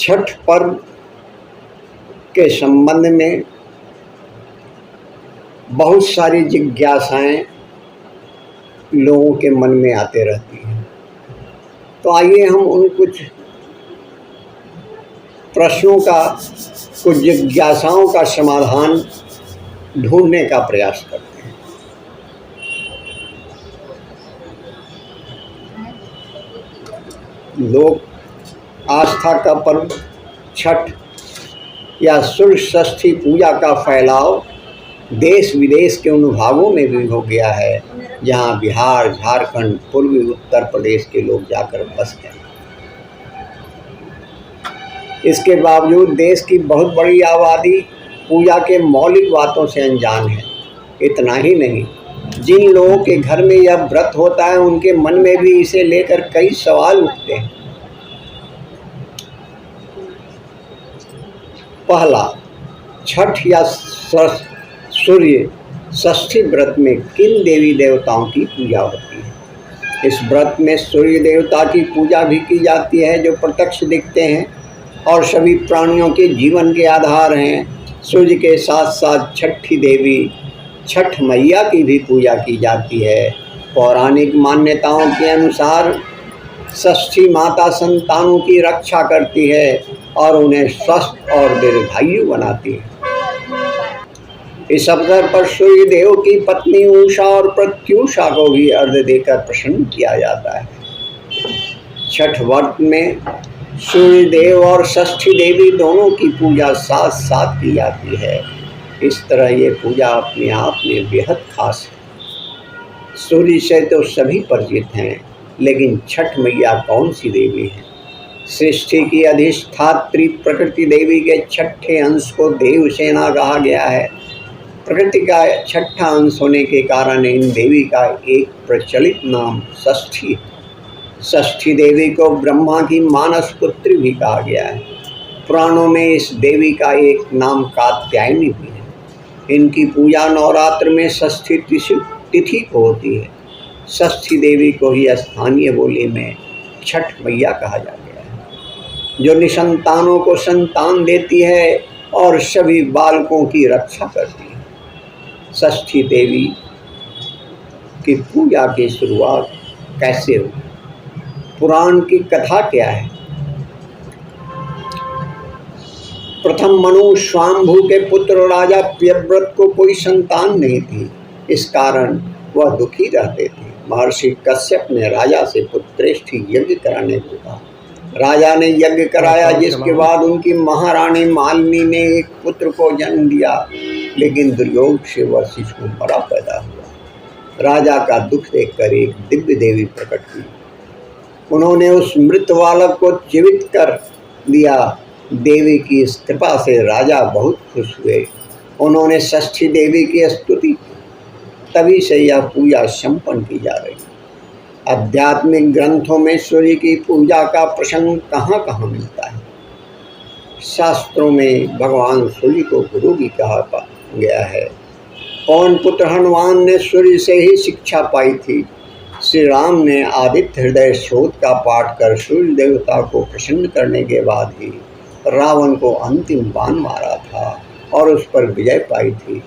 छठ पर्व के संबंध में बहुत सारी जिज्ञासाएं लोगों के मन में आते रहती हैं। तो आइए हम उन कुछ प्रश्नों का, कुछ जिज्ञासाओं का समाधान ढूंढने का प्रयास करते हैं। लोक आस्था का पर्व छठ या सूर्य षष्ठी पूजा का फैलाव देश विदेश के उन भागों में भी हो गया है जहां बिहार, झारखंड, पूर्वी उत्तर प्रदेश के लोग जाकर बस गए। इसके बावजूद देश की बहुत बड़ी आबादी पूजा के मौलिक बातों से अनजान है। इतना ही नहीं, जिन लोगों के घर में यह व्रत होता है उनके मन में भी इसे लेकर कई सवाल उठते हैं। पहला, छठ या सूर्य षष्ठी व्रत में किन देवी देवताओं की पूजा होती है? इस व्रत में सूर्य देवता की पूजा भी की जाती है जो प्रत्यक्ष दिखते हैं और सभी प्राणियों के जीवन के आधार हैं। सूर्य के साथ साथ छठी देवी छठ मैया की भी पूजा की जाती है। पौराणिक मान्यताओं के अनुसार षष्ठी माता संतानों की रक्षा करती है और उन्हें स्वस्थ और दीर्घायु बनाती है। इस अवसर पर सूर्य देव की पत्नी उषा और प्रत्युषा को भी अर्घ्य देकर प्रसन्न किया जाता है। छठ व्रत में सूर्य देव और षष्ठी देवी दोनों की पूजा साथ साथ की जाती है। इस तरह ये पूजा अपने आप में बेहद खास है। सूर्य से तो सभी परिचित हैं, लेकिन छठ मैया कौन सी देवी है? सृष्टि की अधिष्ठात्री प्रकृति देवी के छठे अंश को देवसेना कहा गया है। प्रकृति का छठा अंश होने के कारण इन देवी का एक प्रचलित नाम षष्ठी है। षष्ठी देवी को ब्रह्मा की मानस पुत्री भी कहा गया है। पुराणों में इस देवी का एक नाम कात्यायनी भी है। इनकी पूजा नवरात्र में षष्ठी तिथि को होती है। षष्ठी देवी को ही स्थानीय बोली में छठ मैया कहा जा गया है, जो निसंतानों को संतान देती है और सभी बालकों की रक्षा करती है। षष्ठी देवी की पूजा की शुरुआत कैसे हुई? पुराण की कथा क्या है? प्रथम मनु स्वाम्भु के पुत्र राजा प्रियव्रत को कोई संतान नहीं थी। इस कारण वह दुखी रहते थे। महर्षि कश्यप ने राजा से पुत्रेष्ठी यज्ञ कराने को कहा। राजा ने यज्ञ कराया, जिसके बाद उनकी महारानी मालिनी ने एक पुत्र को जन्म दिया, लेकिन दुर्योग से वह शिशु मरा पैदा हुआ। राजा का दुख देखकर एक दिव्य देवी प्रकट हुई। उन्होंने उस मृत बालक को जीवित कर दिया। देवी की इस कृपा से राजा बहुत खुश हुए। उन्होंने षष्ठी देवी की स्तुति की। तभी से यह पूजा संपन्न की जा रही है। आध्यात्मिक ग्रंथों में सूर्य की पूजा का प्रसंग कहाँ कहाँ मिलता है? शास्त्रों में भगवान सूर्य को गुरु भी कहा गया है। पवन पुत्र हनुमान ने सूर्य से ही शिक्षा पाई थी। श्री राम ने आदित्य हृदय शोध का पाठ कर सूर्य देवता को प्रसन्न करने के बाद ही रावण को अंतिम बाण मारा था और उस पर विजय पाई थी।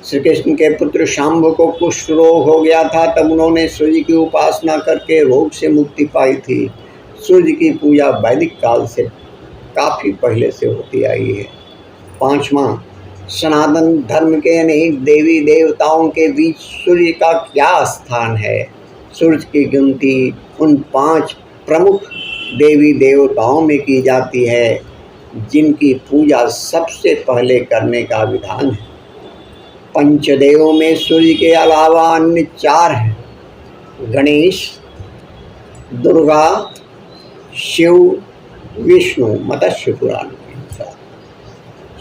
श्री कृष्ण के पुत्र शाम्ब को कुष्ठ रोग हो गया था, तब उन्होंने सूर्य की उपासना करके रोग से मुक्ति पाई थी। सूर्य की पूजा वैदिक काल से काफ़ी पहले से होती आई है। पांचवा, सनातन धर्म के अनेक देवी देवताओं के बीच सूर्य का क्या स्थान है? सूर्य की गिनती उन 5 प्रमुख देवी देवताओं में की जाती है जिनकी पूजा सबसे पहले करने का विधान है। पंचदेवों में सूर्य के अलावा अन्य 4 हैं: गणेश, दुर्गा, शिव, विष्णु। मत्स्य पुराण के अनुसार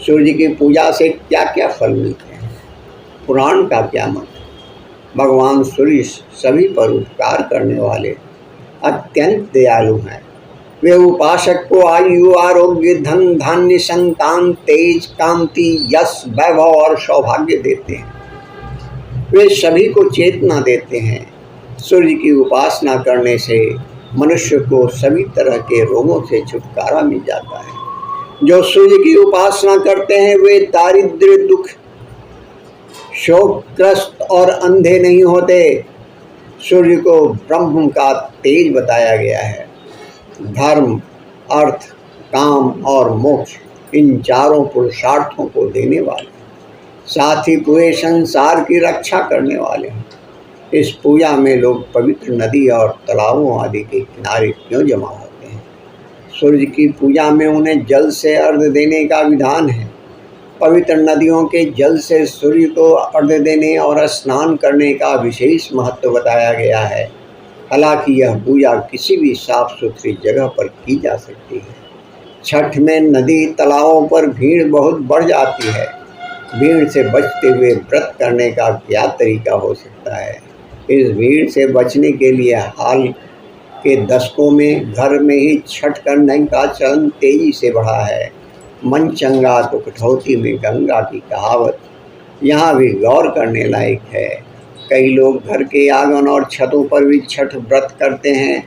सूर्य की पूजा से क्या क्या फल मिलते हैं? पुराण का क्या मत है? भगवान सूर्य सभी पर उपकार करने वाले अत्यंत दयालु हैं। वे उपासक को आयु, आरोग्य, धन धान्य, संतान, तेज, कांति, यश, वैभव और सौभाग्य देते हैं। वे सभी को चेतना देते हैं। सूर्य की उपासना करने से मनुष्य को सभी तरह के रोगों से छुटकारा मिल जाता है। जो सूर्य की उपासना करते हैं वे दारिद्र्य, दुख, शोकग्रस्त और अंधे नहीं होते। सूर्य को ब्रह्म का तेज बताया गया है। धर्म, अर्थ, काम और मोक्ष, इन चारों पुरुषार्थों को देने वाले, साथ ही पूरे संसार की रक्षा करने वाले हैं। इस पूजा में लोग पवित्र नदी और तालाबों आदि के किनारे क्यों जमा होते हैं? सूर्य की पूजा में उन्हें जल से अर्घ्य देने का विधान है। पवित्र नदियों के जल से सूर्य को अर्घ्य देने और स्नान करने का विशेष महत्व बताया गया है। हालांकि यह पूजा किसी भी साफ सुथरी जगह पर की जा सकती है। छठ में नदी तालाबों पर भीड़ बहुत बढ़ जाती है। भीड़ से बचते हुए व्रत करने का क्या तरीका हो सकता है? इस भीड़ से बचने के लिए हाल के दशकों में घर में ही छठ करने का चलन तेजी से बढ़ा है। मन चंगा तो कठौती में गंगा की कहावत यहाँ भी गौर करने लायक है। कई लोग घर के आंगन और छतों पर भी छठ व्रत करते हैं।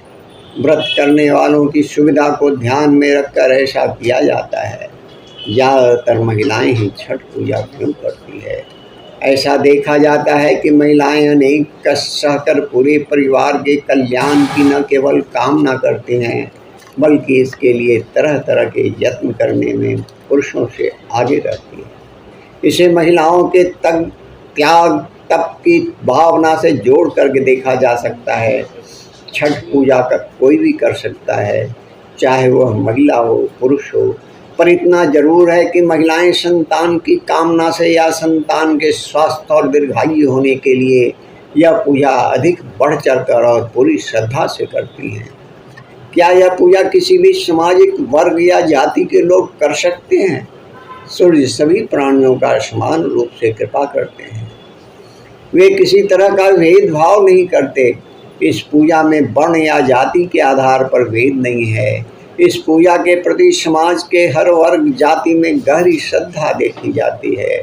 व्रत करने वालों की सुविधा को ध्यान में रखकर ऐसा किया जाता है। ज़्यादातर महिलाएं ही छठ पूजा क्यों करती है? ऐसा देखा जाता है कि महिलाएं अनेक कष्ट सहकर पूरे परिवार के कल्याण की न केवल कामना करती हैं, बल्कि इसके लिए तरह तरह के यत्न करने में पुरुषों से आगे रहती है। इसे महिलाओं के त्याग तप की भावना से जोड़ करके देखा जा सकता है। छठ पूजा का कोई भी कर सकता है, चाहे वह महिला हो पुरुष हो, पर इतना जरूर है कि महिलाएं संतान की कामना से या संतान के स्वास्थ्य और दीर्घायु होने के लिए यह पूजा अधिक बढ़ चढ़कर और पूरी श्रद्धा से करती हैं। क्या यह पूजा किसी भी सामाजिक वर्ग या जाति के लोग कर सकते हैं? सूर्य सभी प्राणियों का समान रूप से कृपा करते हैं। वे किसी तरह का भेदभाव नहीं करते। इस पूजा में वर्ण या जाति के आधार पर भेद नहीं है। इस पूजा के प्रति समाज के हर वर्ग जाति में गहरी श्रद्धा देखी जाती है।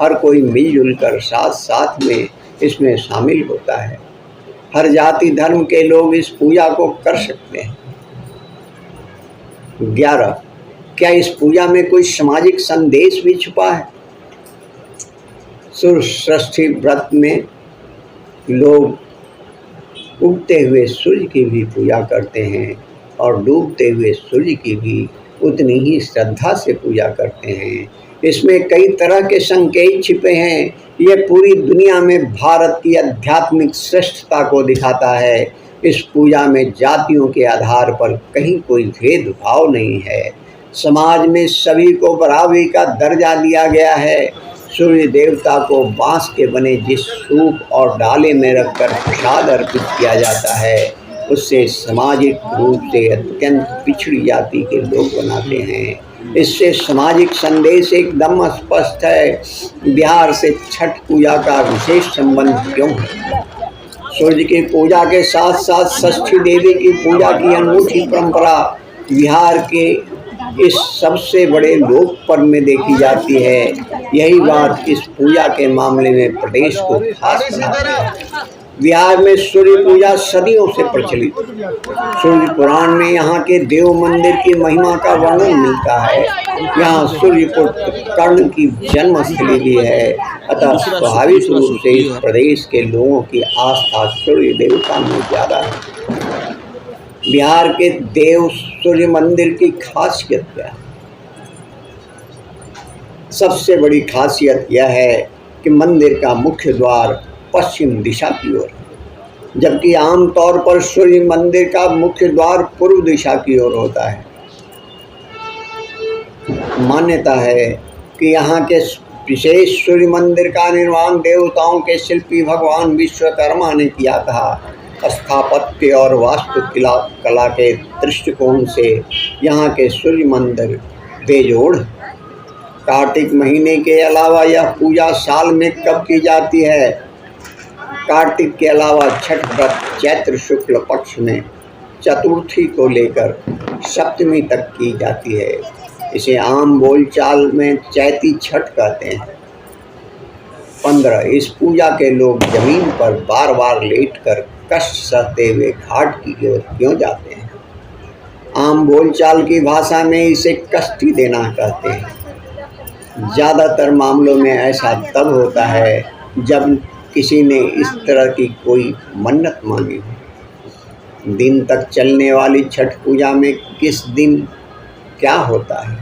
हर कोई मिलजुल कर साथ साथ में इसमें शामिल होता है। हर जाति धर्म के लोग इस पूजा को कर सकते हैं। 11. क्या इस पूजा में कोई सामाजिक संदेश भी छुपा है? सूर्य षष्ठी व्रत में लोग उगते हुए सूर्य की भी पूजा करते हैं और डूबते हुए सूर्य की भी उतनी ही श्रद्धा से पूजा करते हैं। इसमें कई तरह के संकेत छिपे हैं। यह पूरी दुनिया में भारत की आध्यात्मिक श्रेष्ठता को दिखाता है। इस पूजा में जातियों के आधार पर कहीं कोई भेदभाव नहीं है। समाज में सभी को बराबरी का दर्जा दिया गया है। सूर्य देवता को बांस के बने जिस सूप और डाले में रखकर प्रसाद अर्पित किया जाता है, उससे सामाजिक रूप से अत्यंत पिछड़ी जाति के लोग बनाते हैं। इससे सामाजिक संदेश एकदम स्पष्ट है। बिहार से छठ पूजा का विशेष संबंध क्यों है? सूर्य की पूजा के साथ साथ षष्ठी देवी की पूजा की अनूठी परंपरा बिहार के इस सबसे बड़े लोक पर्व में देखी जाती है। यही बात इस पूजा के मामले में प्रदेश को खास बनाती है। बिहार में सूर्य पूजा सदियों से प्रचलित। सूर्य पुराण में यहाँ के देव मंदिर की महिमा का वर्णन मिलता है। यहाँ सूर्य पुत्र कर्ण की जन्मस्थली भी है। अतः स्वाभाविक रूप से इस प्रदेश के लोगों की आस्था सूर्य देवता में ज्यादा है। बिहार के देव सूर्य मंदिर की खासियत क्या है? सबसे बड़ी खासियत यह है कि मंदिर का मुख्य द्वार पश्चिम दिशा की ओर है, जबकि आमतौर पर सूर्य मंदिर का मुख्य द्वार पूर्व दिशा की ओर होता है। मान्यता है कि यहाँ के विशेष सूर्य मंदिर का निर्माण देवताओं के शिल्पी भगवान विश्वकर्मा ने किया था। स्थापत्य और वास्तुकला के दृष्टिकोण से यहाँ के सूर्य मंदिर बेजोड़। कार्तिक महीने के अलावा यह पूजा साल में कब की जाती है? कार्तिक के अलावा छठ व्रत चैत्र शुक्ल पक्ष में चतुर्थी को लेकर सप्तमी तक की जाती है। इसे आम बोलचाल में चैती छठ कहते हैं। 15. इस पूजा के लोग जमीन पर बार बार लेटकर कष्ट सहते हुए घाट की ओर क्यों जाते हैं? आम बोलचाल की भाषा में इसे कष्टी देना कहते हैं। ज़्यादातर मामलों में ऐसा तब होता है जब किसी ने इस तरह की कोई मन्नत मांगी हो। दिन तक चलने वाली छठ पूजा में किस दिन क्या होता है?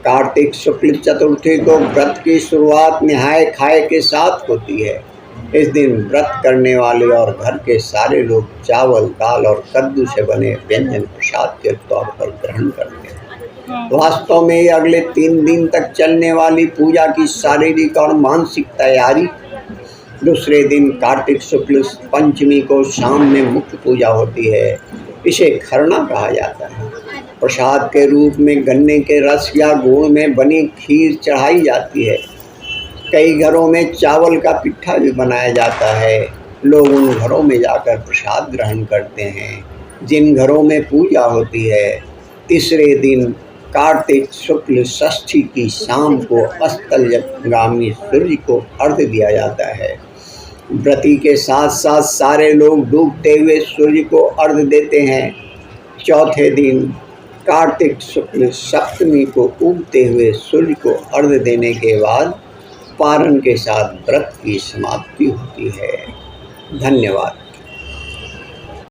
कार्तिक शुक्ल चतुर्थी को व्रत की शुरुआत नहाय खाए के साथ होती है। इस दिन व्रत करने वाले और घर के सारे लोग चावल, दाल और कद्दू से बने व्यंजन प्रसाद के तौर पर ग्रहण करते हैं। वास्तव में ये अगले 3 दिन तक चलने वाली पूजा की शारीरिक और मानसिक तैयारी। दूसरे दिन कार्तिक शुक्ल पंचमी को शाम में मुख्य पूजा होती है। इसे खरना कहा जाता है। प्रसाद के रूप में गन्ने के रस या गुड़ में बनी खीर चढ़ाई जाती है। कई घरों में चावल का पिट्ठा भी बनाया जाता है। लोग उन घरों में जाकर प्रसाद ग्रहण करते हैं जिन घरों में पूजा होती है। तीसरे दिन कार्तिक शुक्ल षष्ठी की शाम को अस्ताचलगामी सूर्य को अर्घ्य दिया जाता है। व्रती के साथ साथ सारे लोग डूबते हुए सूर्य को अर्घ्य देते हैं। चौथे दिन कार्तिक शुक्ल सप्तमी को उगते हुए सूर्य को अर्घ्य देने के बाद पारण के साथ व्रत की समाप्ति होती है। धन्यवाद।